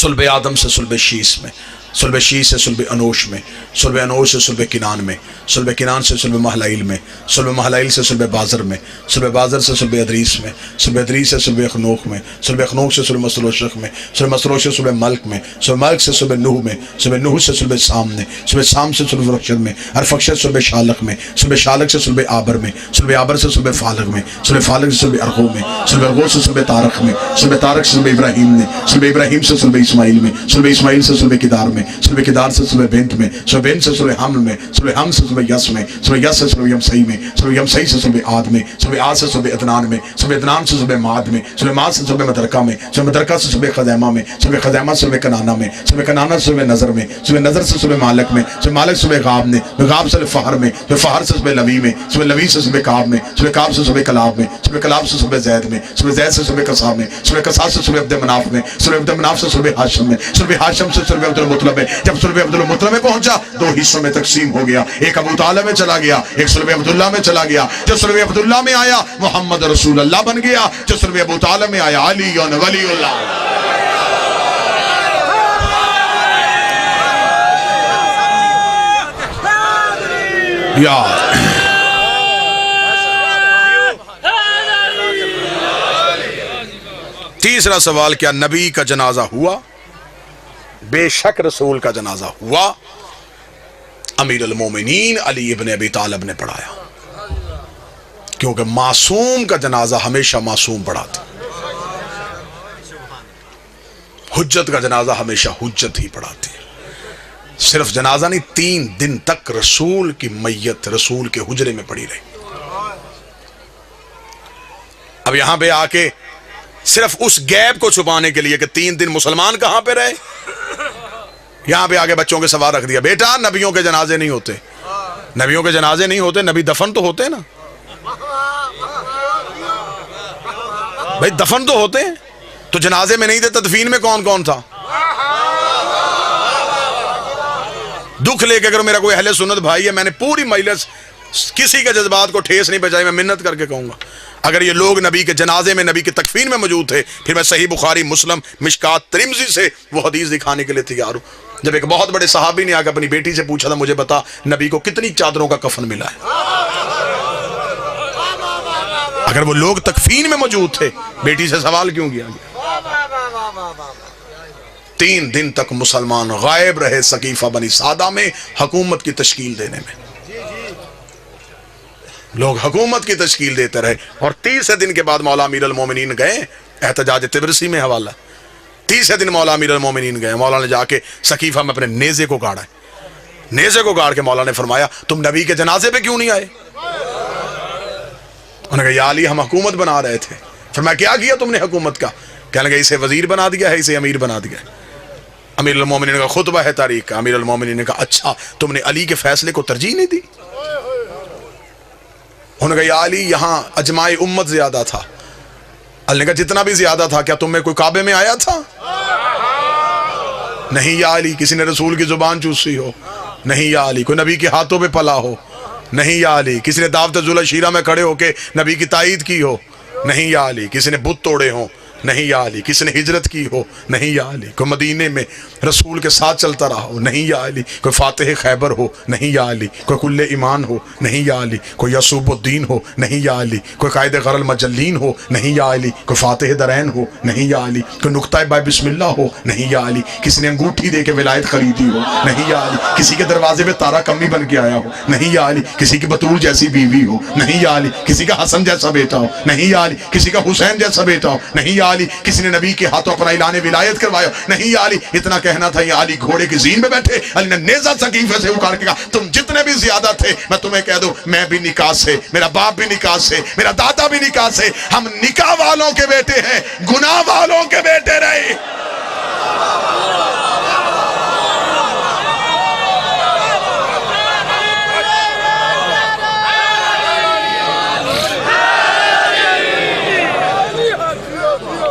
A: صلب آدم سے صلب شیس میں، صلب شیس سے صلب انوش میں، صلب انوش سے صلب کنان میں، صلب کنان سے صلب محلائل میں، صلب محلائل سے صلب بازر میں، صلب بازر سے صلب ادریس میں، صلب ادریس سے صلب اخنوخ میں، صلب اخنوخ سے صلب مسروشخ میں، صلب مسروش سے صلب ملک میں، صلب ملک سے صلب نوح میں، صلب نوح سے صلب سام میں، صلب سام سے صلب رخشد میں، ارفخشد صلب شالق میں، صلب شالق سے صلب آبر میں، صلب آبر سے صلب فالق میں، صلب فالق سے صلب ارغو میں، صلب ارغو سے صلب تارق میں، صلب تارق سے صلب ابراہیم میں، صلب ابراہیم سے صلب اسماعیل میں، صلب اسماعیل سے صلب کدار میں، صلح کدار سے صلح بنت میں، صلح بنت سے صلح حمل میں، صلح حمل سے صلح یس میں، صلح یس سے صلح یمسئی میں، صلح یمسئی سے صلح عاد میں، صلح عاد سے صلح ادنان میں، صلح ادنان سے صلح ماد میں، صلح ماد سے صلح مدرکہ میں، صلح مدرکہ سے صلح خزیمہ میں، صلح خزیمہ سے صلح کنانہ میں، صلح کنانہ سے صلح نظر میں، صلح نظر سے صلح مالک میں، صلح مالک سے صلح غاب میں، غاب سے فہر میں، فہر سے صلح لوی میں، صلح لوی سے صلح کعب میں، صلح کعب سے صلح کلاب میں، صلح کلاب سے صلح زید میں، صلح زید سے صلح قصا میں، صلح قصا سے صلح عبد مناف میں، صلح عبد مناف سے صلح ہاشم میں، صلح ہاشم سے صلح عبد المطلب میں. جب صلح عبد المطلب میں پہنچا دو حصوں میں تقسیم ہو گیا، ایک ابو طالب میں چلا گیا، ایک صلح عبداللہ میں چلا گیا. جو صلح عبداللہ میں آیا محمد رسول اللہ بن گیا، جو صلح ابو طالب میں آیا علی ولی اللہ. تیسرا سوال، کیا نبی کا جنازہ ہوا؟ بے شک رسول کا جنازہ ہوا. امیر المومنین علی ابن ابی طالب نے پڑھایا، کیونکہ معصوم کا جنازہ ہمیشہ معصوم پڑھاتے. حجت کا جنازہ ہمیشہ حجت ہی پڑھاتے. صرف جنازہ نہیں، 3 دن تک رسول کی میت رسول کے حجرے میں پڑی رہی. اب یہاں پہ آ کے صرف اس گیپ کو چھپانے کے لیے کہ 3 دن مسلمان کہاں پہ رہے، یہاں پہ آگے بچوں کے سوال رکھ دیا، بیٹا نبیوں کے جنازے نہیں ہوتے. نبیوں کے جنازے نہیں ہوتے، نبی دفن تو ہوتے نا بھائی، دفن تو ہوتے ہیں. تو جنازے میں نہیں تھے، تدفین میں کون کون تھا؟ دکھ لے کے اگر میرا کوئی اہل سنت بھائی ہے، میں نے پوری مجلس کسی کے جذبات کو ٹھیس نہیں پہنچائی، میں منت کر کے کہوں گا اگر یہ لوگ نبی کے جنازے میں نبی کے تکفین میں موجود تھے، پھر میں صحیح بخاری مسلم مشکات ترمذی سے وہ حدیث دکھانے کے لیے تیار ہوں. جب ایک بہت بڑے صحابی نے آ کے اپنی بیٹی سے پوچھا تھا، مجھے بتا نبی کو کتنی چادروں کا کفن ملا ہے. اگر وہ لوگ تکفین میں موجود تھے، بیٹی سے سوال کیوں کیا گیا؟ 3 دن تک مسلمان غائب رہے سقیفہ بنی سعدہ میں حکومت کی تشکیل دینے میں. لوگ حکومت کی تشکیل دیتے رہے، اور 30 دن کے بعد مولا امیر المومنین گئے. احتجاج تبرسی میں حوالہ، 30 دن مولا امیر المومنین گئے، مولا نے جا کے سقیفہ میں اپنے نیزے کو گاڑا ہے. نیزے کو گاڑ کے مولا نے فرمایا، تم نبی کے جنازے پہ کیوں نہیں آئے؟ انہوں نے کہا یا علی ہم حکومت بنا رہے تھے. فرمایا کیا کیا تم نے حکومت کا؟ کہنے لگا اسے وزیر بنا دیا ہے، اسے امیر بنا دیا ہے. امیر المومنین کا خطبہ ہے تاریخ کا. امیر المومنین نے کہا اچھا تم نے علی کے فیصلے کو ترجیح نہیں دی؟ انہوں نے کہا یا علی یہاں اجماع امت زیادہ تھا. علی نے کہا جتنا بھی زیادہ تھا کیا تم میں کوئی کعبے میں آیا تھا؟ نہیں یا علی. کسی نے رسول کی زبان چوسی ہو؟ نہیں یا علی. کوئی نبی کے ہاتھوں پہ پلا ہو؟ نہیں یا علی. کسی نے دعوت ذوالشیرہ میں کھڑے ہو کے نبی کی تائید کی ہو؟ نہیں یا علی. کسی نے بت توڑے ہوں؟ نہیں یا علی. کسی نے ہجرت کی ہو؟ نہیں یا علی. کوئی مدینے میں رسول کے ساتھ چلتا رہا ہو؟ نہیں یا علی. کوئی فاتح خیبر ہو؟ نہیں یا علی. کوئی کل ایمان ہو؟ نہیں یا علی. کوئی یسوب الدین ہو؟ نہیں یا علی. کوئی قائد غر المجلین ہو؟ نہیں یا علی. کوئی فاتح درین ہو؟ نہیں یا علی. کوئی نقطہ بائے بسم اللہ ہو؟ نہیں یا علی. کسی نے انگوٹھی دے کے ولایت خریدی ہو؟ نہیں یا علی. کسی کے دروازے پہ تارا کمی بن کے آیا ہو؟ نہیں یا علی. کسی کی بطول جیسی بیوی ہو؟ نہیں یا علی. کسی کا حسن جیسا بیٹا ہو؟ نہیں یا علی. کسی کا حسین جیسا بیٹا ہو؟ نہیں یا علی. کسی نے نبی کے ہاتھوں اپنا اعلان ولایت کروایا؟ نہیں یا علی. اتنا کہنا تھا یا علی گھوڑے کی زین میں بیٹھے. علی نے نیزہ سقیفے سے اکھاڑ کے کہا تم جتنے بھی زیادہ تھے میں تمہیں کہہ دوں میں بھی نکاح سے، میرا باپ بھی نکاح سے، میرا دادا بھی نکاح سے، ہم نکاح والوں کے بیٹے ہیں، گناہ والوں کے بیٹے رہے.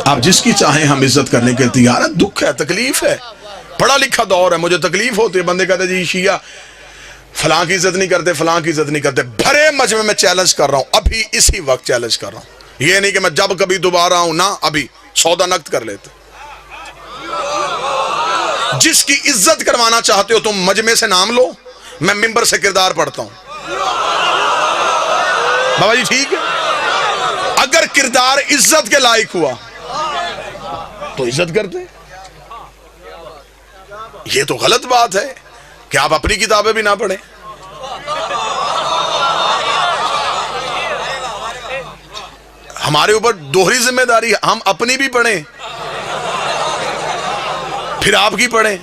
A: آپ جس کی چاہیں ہم عزت کرنے کے تیار ہیں. دکھ ہے، تکلیف ہے، پڑھا لکھا دور ہے، مجھے تکلیف ہوتی ہے. بندے کہتے جی شیعہ فلاں کی عزت نہیں کرتے، فلاں کی عزت نہیں کرتے. بھرے مجمع میں چیلنج کر رہا ہوں، ابھی اسی وقت چیلنج کر رہا ہوں. یہ نہیں کہ میں جب کبھی دوبارہ ہوں، نہ ابھی سودا نقد کر لیتے. جس کی عزت کروانا چاہتے ہو تم مجمع سے نام لو، میں ممبر سے کردار پڑھتا ہوں. بابا جی ٹھیک ہے. اگر کردار عزت کے لائق ہوا تو عزت کرتے. یہ تو غلط بات ہے کہ آپ اپنی کتابیں بھی نہ پڑھیں. ہمارے اوپر دوہری ذمہ داری ہے، ہم اپنی بھی پڑھیں پھر آپ کی پڑھیں.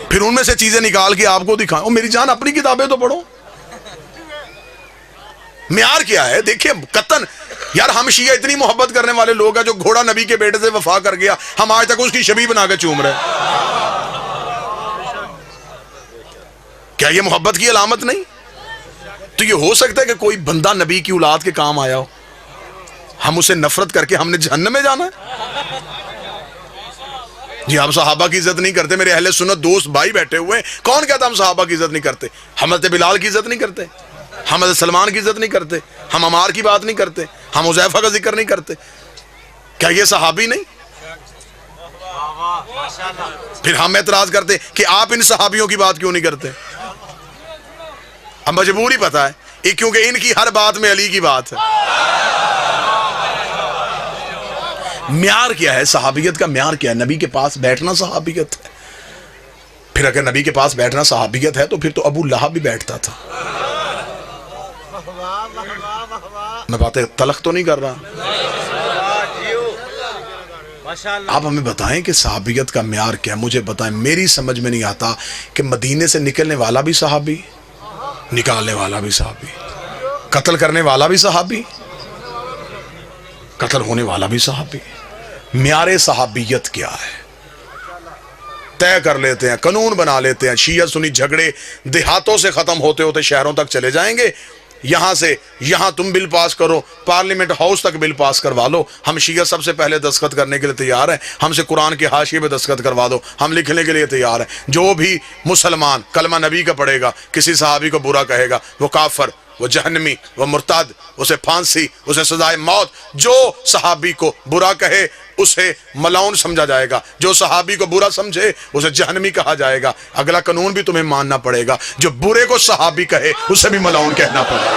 A: پھر ان میں سے چیزیں نکال کے آپ کو دکھائیں. او میری جان اپنی کتابیں تو پڑھو. معیار کیا ہے؟ دیکھیں قطن یار ہم شیعہ اتنی محبت کرنے والے لوگ ہیں, جو گھوڑا نبی کے بیٹے سے وفا کر گیا ہم آج تک اس کی شبیہ بنا کے چوم رہے. کیا یہ محبت کی علامت نہیں؟ تو یہ ہو سکتا ہے کہ کوئی بندہ نبی کی اولاد کے کام آیا ہو, ہم اسے نفرت کر کے ہم نے جہنم میں جانا ہے؟ جی ہم صحابہ کی عزت نہیں کرتے. میرے اہل سنت دوست بھائی بیٹھے ہوئے ہیں, کون کہتا ہم صحابہ کی عزت نہیں کرتے؟ حضرت بلال کی عزت نہیں کرتے, ہم حضرت سلمان کی عزت نہیں کرتے, ہم عمار کی بات نہیں کرتے, ہم حذیفہ کا ذکر نہیں کرتے. کیا یہ صحابی نہیں؟ پھر ہم اعتراض کرتے کہ آپ ان صحابیوں کی بات کیوں نہیں کرتے؟ اب مجبوری پتا ہے کیونکہ ان کی ہر بات میں علی کی بات ہے. معیار کیا ہے صحابیت کا؟ معیار کیا ہے؟ نبی کے پاس بیٹھنا صحابیت ہے. پھر اگر نبی کے پاس بیٹھنا صحابیت ہے تو پھر تو ابو لہب بھی بیٹھتا تھا. میں باتیں تلخ تو نہیں کر رہا. آپ ہمیں بتائیں کہ صحابیت کا معیار کیا ہے؟ مجھے بتائیں. میری سمجھ میں نہیں آتا کہ مدینے سے نکلنے والا بھی صحابی, نکالنے والا بھی صحابی, قتل کرنے والا بھی صحابی, قتل ہونے والا بھی صحابی. معیار صحابیت کیا ہے؟ طے کر لیتے ہیں, قانون بنا لیتے ہیں. شیعہ سنی جھگڑے دیہاتوں سے ختم ہوتے ہوتے شہروں تک چلے جائیں گے. یہاں سے یہاں تم بل پاس کرو, پارلیمنٹ ہاؤس تک بل پاس کروا لو. ہم شیعہ سب سے پہلے دستخط کرنے کے لیے تیار ہیں. ہم سے قرآن کے حاشیے پہ دستخط کروا دو, ہم لکھنے کے لیے تیار ہیں. جو بھی مسلمان کلمہ نبی کا پڑھے گا, کسی صحابی کو برا کہے گا, وہ کافر, وہ جہنمی, وہ مرتد, اسے پھانسی, اسے سزائے موت. جو صحابی کو برا کہے اسے ملعون سمجھا جائے گا, جو صحابی کو برا سمجھے اسے جہنمی کہا جائے گا. اگلا قانون بھی تمہیں ماننا پڑے گا, جو برے کو صحابی کہے اسے بھی ملعون کہنا پڑے گا.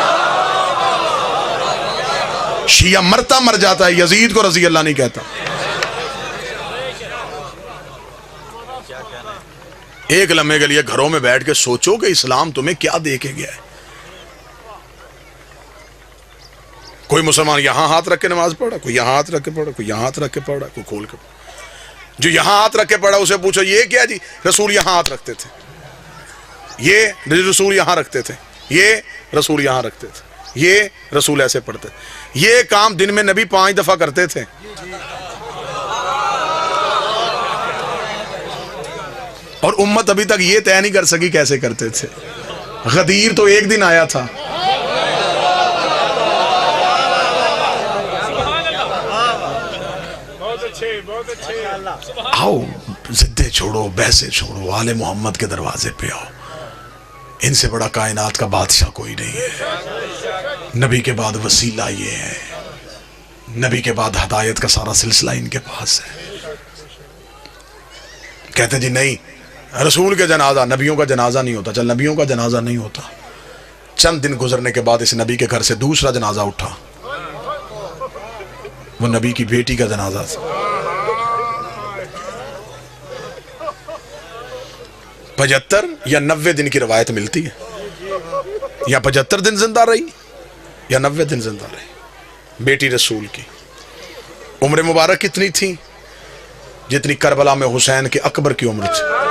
A: شیعہ مرتا مر جاتا ہے, یزید کو رضی اللہ نہیں کہتا. ایک لمحے کے لیے گھروں میں بیٹھ کے سوچو کہ اسلام تمہیں کیا دے کے گیا ہے. کوئی مسلمان یہاں ہاتھ رکھ کے نماز پڑھا, کوئی یہاں ہاتھ رکھ کے پڑھا, کوئی یہاں ہاتھ رکھ کے پڑھا, کوئی کھول کے پڑھا. جو یہاں ہاتھ رکھ کے پڑھا اسے پوچھو یہ کیا جی؟ رسول یہاں ہاتھ رکھتے تھے, یہ رسول یہاں رکھتے تھے, یہ رسول یہاں رکھتے تھے, یہ رسول ایسے پڑھتے تھے. یہ کام دن میں نبی 5 دفعہ کرتے تھے. اور امت ابھی تک یہ طے نہیں کر سکی کیسے کرتے تھے. غدیر تو ایک دن آیا تھا. آؤ ضدیں چھوڑو, بحثیں چھوڑو, آل محمد کے دروازے پہ آؤ. ان سے بڑا کائنات کا بادشاہ کوئی نہیں ہے. نبی کے بعد وسیلہ یہ ہے, نبی کے بعد ہدایت کا سارا سلسلہ ان کے پاس ہے. کہتے جی نہیں رسول کے جنازہ, نبیوں کا جنازہ نہیں ہوتا. چل نبیوں کا جنازہ نہیں ہوتا. چند دن گزرنے کے بعد اس نبی کے گھر سے دوسرا جنازہ اٹھا, وہ نبی کی بیٹی کا جنازہ تھا. 75 یا 90 دن کی روایت ملتی ہے, یا 75 دن زندہ رہی یا 90 دن زندہ رہی بیٹی رسول کی. عمر مبارک کتنی تھی؟ جتنی کربلا میں حسین کے اکبر کی عمر تھی.